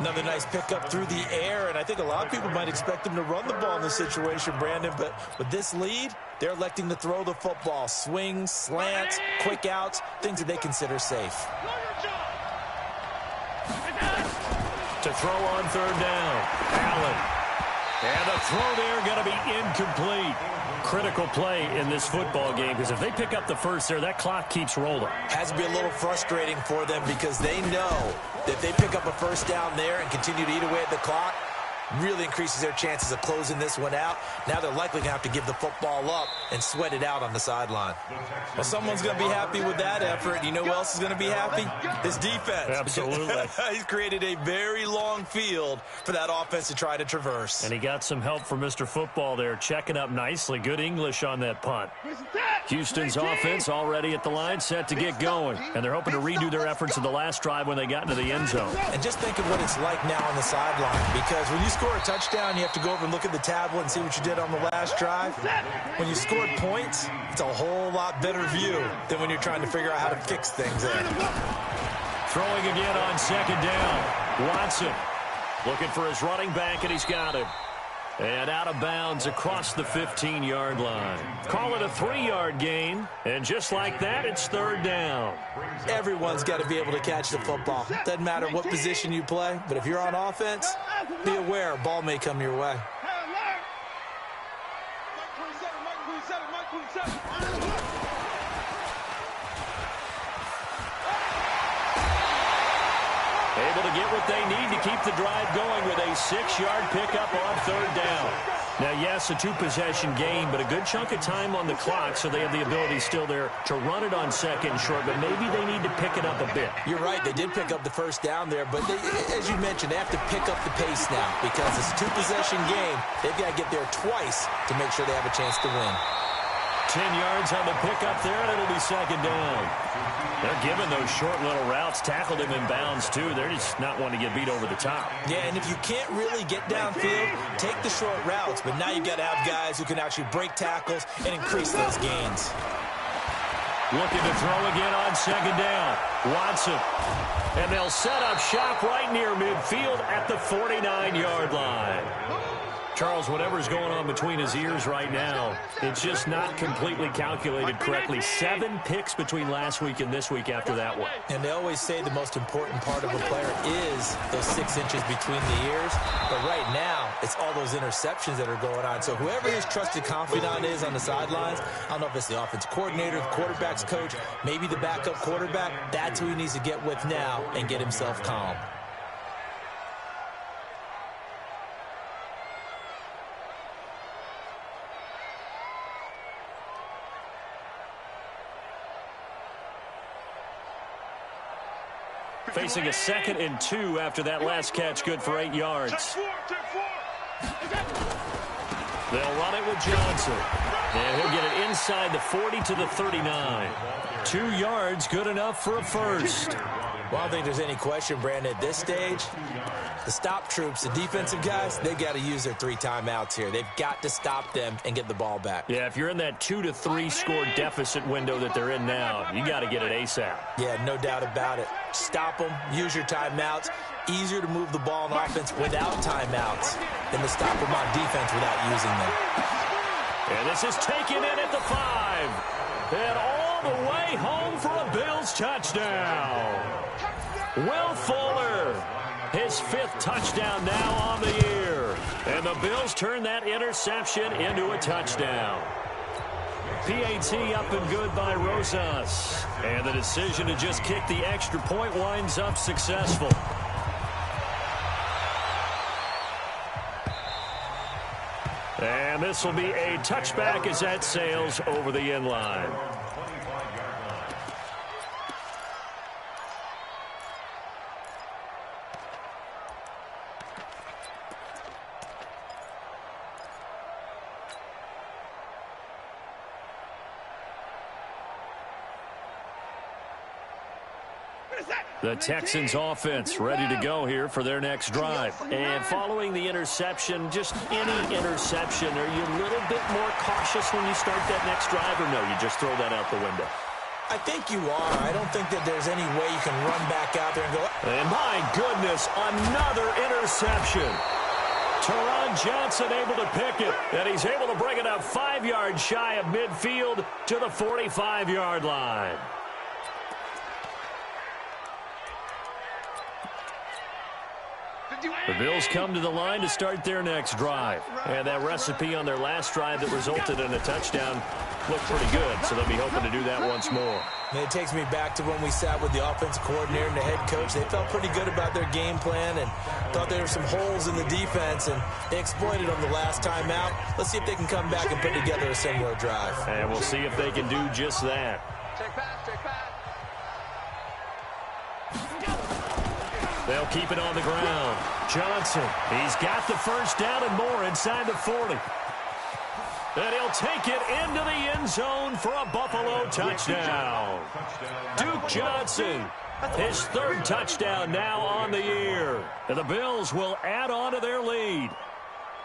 Another nice pickup through the air, and I think a lot of people might expect him to run the ball in this situation, Brandon, but with this lead, they're electing to throw the football. Swings, slants, quick outs, things that they consider safe. To throw on 3rd down, Allen. And the throw there going to be incomplete. Critical play in this football game, because if they pick up the first there, that clock keeps rolling. Has to be a little frustrating for them because they know that if they pick up a first down there and continue to eat away at the clock, really increases their chances of closing this one out. Now they're likely going to have to give the football up and sweat it out on the sideline. Well, someone's going to be happy with that effort. You know who else is going to be happy? His defense. Absolutely. He's created a very long field for that offense to try to traverse. And he got some help from Mr. Football there, checking up nicely. Good English on that punt. Houston's offense already at the line, set to get going. And they're hoping to redo their efforts in the last drive when they got into the end zone. And just think of what it's like now on the sideline, because when you score a touchdown, you have to go over and look at the tablet and see what you did on the last drive. When you scored points, it's a whole lot better view than when you're trying to figure out how to fix things there. Throwing again on second down. Watson looking for his running back, and he's got him. And out of bounds across the 15-yard line. Call it a 3-yard gain, and just like that, it's third down. Everyone's got to be able to catch the football. Doesn't matter what position you play, but if you're on offense, be aware a ball may come your way. Able to get what they need to keep the drive going with a 6-yard pickup on third down. Now, yes, a 2-possession game, but a good chunk of time on the clock, so they have the ability still there to run it on second and short, but maybe they need to pick it up a bit. You're right. They did pick up the first down there, but as you mentioned, they have to pick up the pace now because it's a 2-possession game. They've got to get there twice to make sure they have a chance to win. 10 yards on the pickup there, and it'll be second down. They're giving those short little routes, tackled him in bounds, too. They're just not wanting to get beat over the top. Yeah, and if you can't really get downfield, take the short routes. But now you've got to have guys who can actually break tackles and increase those gains. Looking to throw again on second down. Watson. And they'll set up shop right near midfield at the 49-yard line. Charles, whatever's going on between his ears right now, it's just not completely calculated correctly. 7 picks between last week and this week after that one. And they always say the most important part of a player is those 6 inches between the ears. But right now, it's all those interceptions that are going on. So whoever his trusted confidant is on the sidelines, I don't know if it's the offense coordinator, the quarterback's coach, maybe the backup quarterback, that's who he needs to get with now and get himself calm. Facing a 2nd and 2 after that last catch, good for 8 yards. They'll run it with Johnson. And he'll get it inside the 40 to the 39. 2 yards, good enough for a first. Well, I don't think there's any question, Brandon, at this stage, the stop troops, the defensive guys, they've got to use their 3 timeouts here. They've got to stop them and get the ball back. Yeah, if you're in that 2 to 3 score deficit window that they're in now, you got to get it ASAP. Yeah, no doubt about it. Stop them, use your timeouts. Easier to move the ball on offense without timeouts than to stop them on defense without using them. And this is taken in at the 5. And all the way home for a Bills touchdown. Will Fuller, his 5th touchdown now on the year. And the Bills turn that interception into a touchdown. PAT up and good by Rosas. And the decision to just kick the extra point winds up successful. And this will be a touchback as that sails over the end line. The Texans offense ready to go here for their next drive. And following the interception, just any interception, are you a little bit more cautious when you start that next drive, or no, you just throw that out the window? I think you are. I don't think that there's any way you can run back out there and go. And my goodness, another interception. Teron Johnson able to pick it, and he's able to bring it up 5 yards shy of midfield to the 45-yard line. The Bills come to the line to start their next drive. And that recipe on their last drive that resulted in a touchdown looked pretty good, so they'll be hoping to do that once more. And it takes me back to when we sat with the offensive coordinator and the head coach. They felt pretty good about their game plan and thought there were some holes in the defense, and they exploited them the last time out. Let's see if they can come back and put together a similar drive. And we'll see if they can do just that. Check pass, check pass. They'll keep it on the ground. Johnson, he's got the first down and more inside the 40. And he'll take it into the end zone for a Buffalo touchdown. Duke Johnson, his third touchdown now on the year. And the Bills will add on to their lead.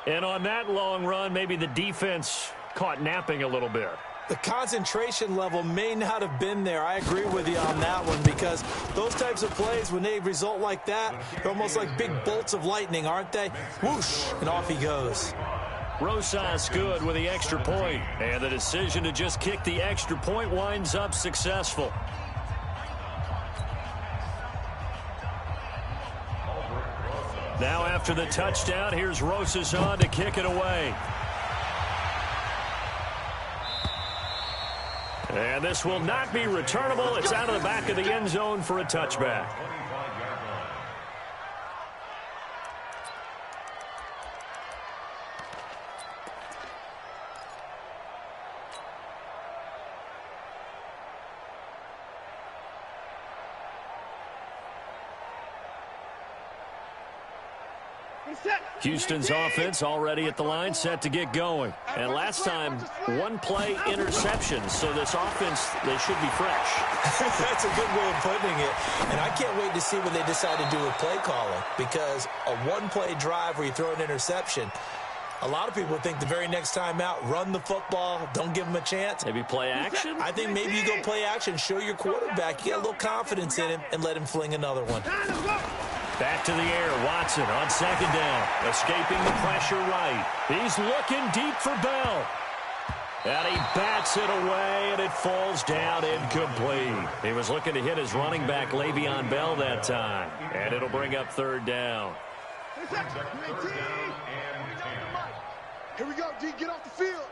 And on that long run, maybe the defense caught napping a little bit. The concentration level may not have been there. I agree with you on that one, because those types of plays, when they result like that, they're almost like big bolts of lightning, aren't they? Whoosh, and off he goes. Rosas good with the extra point, and the decision to just kick the extra point winds up successful. Now after the touchdown, here's Rosas on to kick it away. And this will not be returnable. It's out of the back of the end zone for a touchback. Houston's offense already at the line, set to get going. And last time, one-play interceptions. So this offense, they should be fresh. That's a good way of putting it. And I can't wait to see what they decide to do with play calling, because a one-play drive where you throw an interception, a lot of people think the very next time out, run the football, don't give them a chance. Maybe play action? I think maybe you go play action, show your quarterback, you get a little confidence in him, and let him fling another one. Back to the air, Watson on second down, escaping the pressure right. He's looking deep for Bell. And he bats it away, and it falls down incomplete. He was looking to hit his running back, Le'Veon Bell, that time. And it'll bring up third down. Here we go, D, get off the field.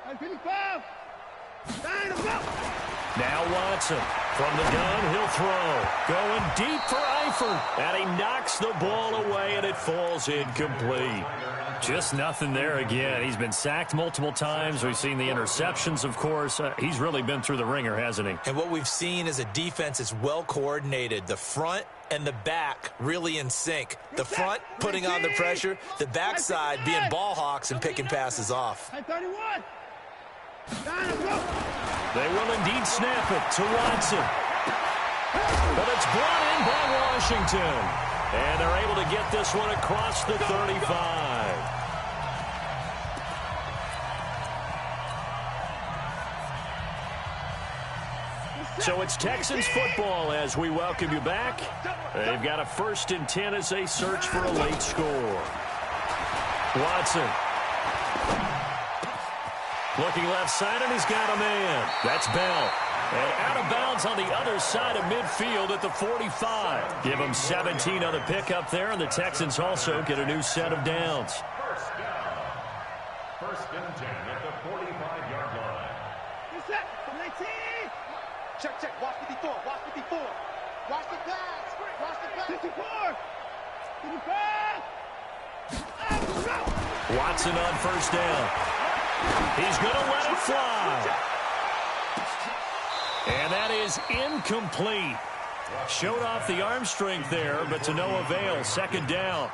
Now Watson from the gun, he'll throw. Going deep for Eifert. And he knocks the ball away, and it falls incomplete. Just nothing there again. He's been sacked multiple times. We've seen the interceptions, of course. He's really been through the ringer, hasn't he? And what we've seen is a defense that's well coordinated. The front and the back really in sync. The front putting on the pressure, the backside being ball hawks and picking passes off. They will indeed snap it to Watson. But it's brought in by Washington. And they're able to get this one across the 35. So it's Texans football as we welcome you back. They've got a 1st and 10 as they search for a late score. Watson. Looking left side, and he's got a man. That's Bell. And out of bounds on the other side of midfield at the 45. Give them 17 on the pickup there, and the Texans also get a new set of downs. First down. 1st and 10 at the 45-yard line. Check, check. Watch 54. Watch 54. Watch the pass. Watch the pass. 54. 55. Watson on 1st down. He's going to let it fly. And that is incomplete. Showed off the arm strength there, but to no avail. 2nd down.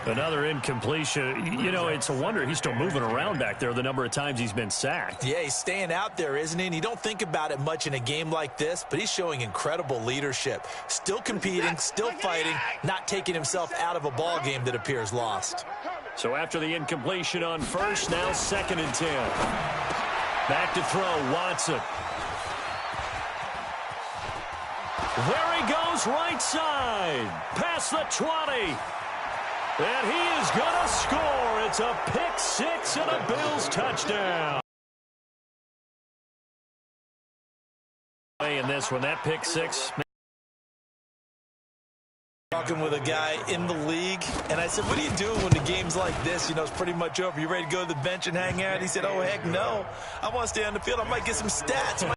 Another incompletion. You know, it's a wonder he's still moving around back there the number of times he's been sacked. Yeah, he's staying out there, isn't he? And you don't think about it much in a game like this, but he's showing incredible leadership. Still competing, still fighting, not taking himself out of a ball game that appears lost. So after the incompletion on 1st, now 2nd and 10. Back to throw, Watson. There he goes, right side. Past the 20. And he is going to score. It's a pick 6 and a Bills touchdown. In this one, that pick 6. talking with a guy in the league, and I said, what are you doing when the game's like this? You know, it's pretty much over. You ready to go to the bench and hang out? He said, oh, heck no. I want to stay on the field. I might get some stats.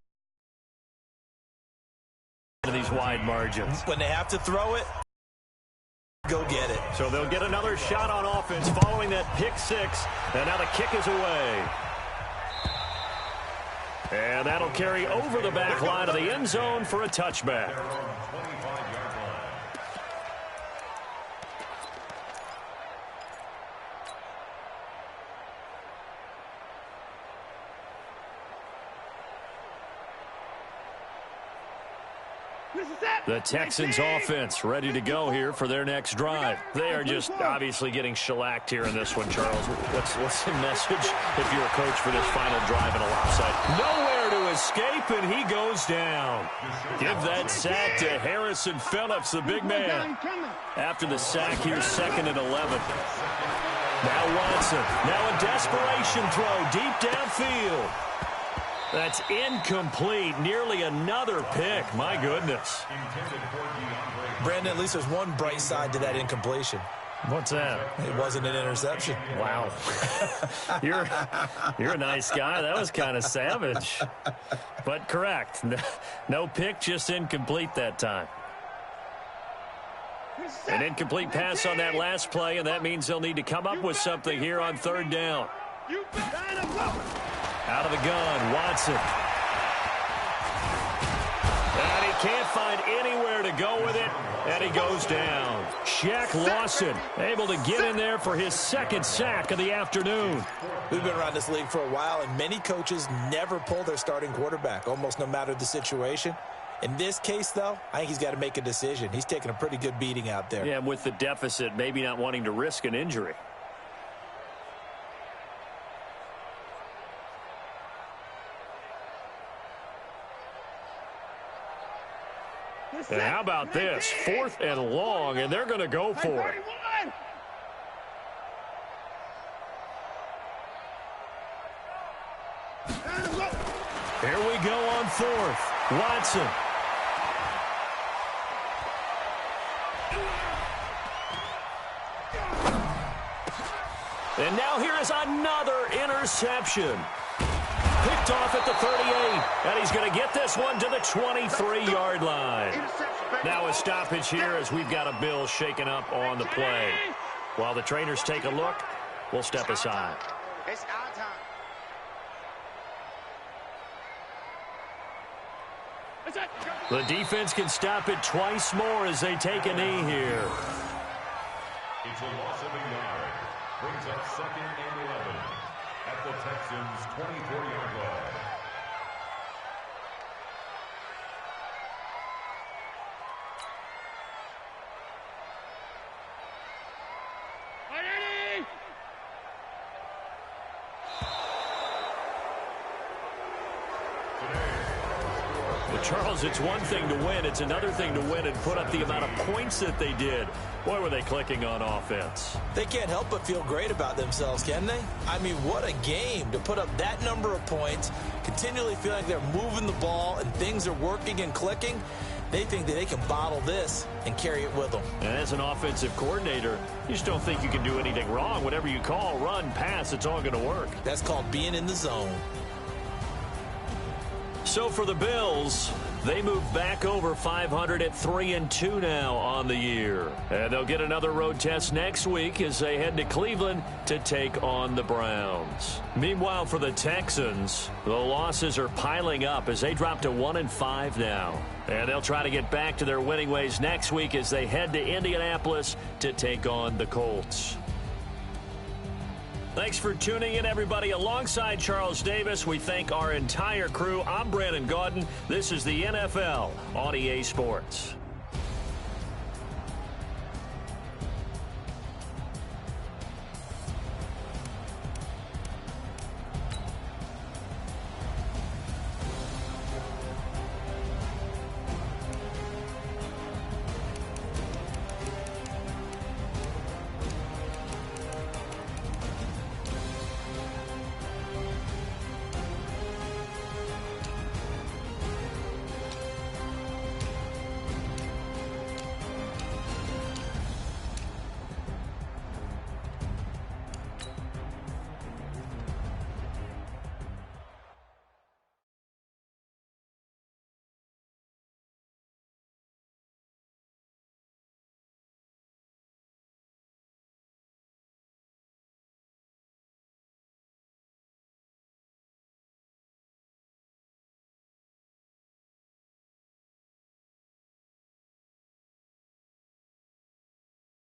These wide margins. When they have to throw it, go get it. So they'll get another shot on offense following that pick six, and now the kick is away. And that'll carry over the back line of the end zone for a touchback. The Texans offense ready to go here for their next drive. They are just obviously getting shellacked here in this one, Charles. What's the message if you're a coach for this final drive in a lopside? Nowhere to escape, and he goes down. Give that sack to Harrison Phillips, the big man. After the sack, here's 2nd and 11. Now Watson. Now a desperation throw deep downfield. That's incomplete. Nearly another pick. My goodness. Brandon, at least there's one bright side to that incompletion. What's that? It wasn't an interception. Wow. You're a nice guy. That was kind of savage. But correct. No pick, just incomplete that time. An incomplete pass on that last play, and that means they'll need to come up with something here on 3rd down. Out of the gun, Watson. And he can't find anywhere to go with it, and he goes down. Shaq Lawson able to get in there for his 2nd sack of the afternoon. We've been around this league for a while, and many coaches never pull their starting quarterback, almost no matter the situation. In this case, though, I think he's got to make a decision. He's taking a pretty good beating out there. Yeah, with the deficit, maybe not wanting to risk an injury. And how about this? 4th and long, and they're going to go for it. Here we go on 4th. Watson. And now here is another interception. Picked off at the 38, and he's going to get this one to the 23-yard line. Now a stoppage here as we've got a Bill shaken up on the play. While the trainers take a look, we'll step aside. It's our time. The defense can stop it twice more as they take a knee here. It's a loss of a yard. Brings up 2nd and 11 at the Texans' 24-yard line. Charles, it's one thing to win. It's another thing to win and put up the amount of points that they did. Boy, were they clicking on offense. They can't help but feel great about themselves, can they? I mean, what a game to put up that number of points, continually feel like they're moving the ball and things are working and clicking. They think that they can bottle this and carry it with them. And as an offensive coordinator, you just don't think you can do anything wrong. Whatever you call, run, pass, it's all going to work. That's called being in the zone. So for the Bills, they move back over 500 at 3-2 now on the year. And they'll get another road test next week as they head to Cleveland to take on the Browns. Meanwhile, for the Texans, the losses are piling up as they drop to 1-5 now. And they'll try to get back to their winning ways next week as they head to Indianapolis to take on the Colts. Thanks for tuning in, everybody. Alongside Charles Davis, we thank our entire crew. I'm Brandon Gaudin. This is the NFL on EA Sports.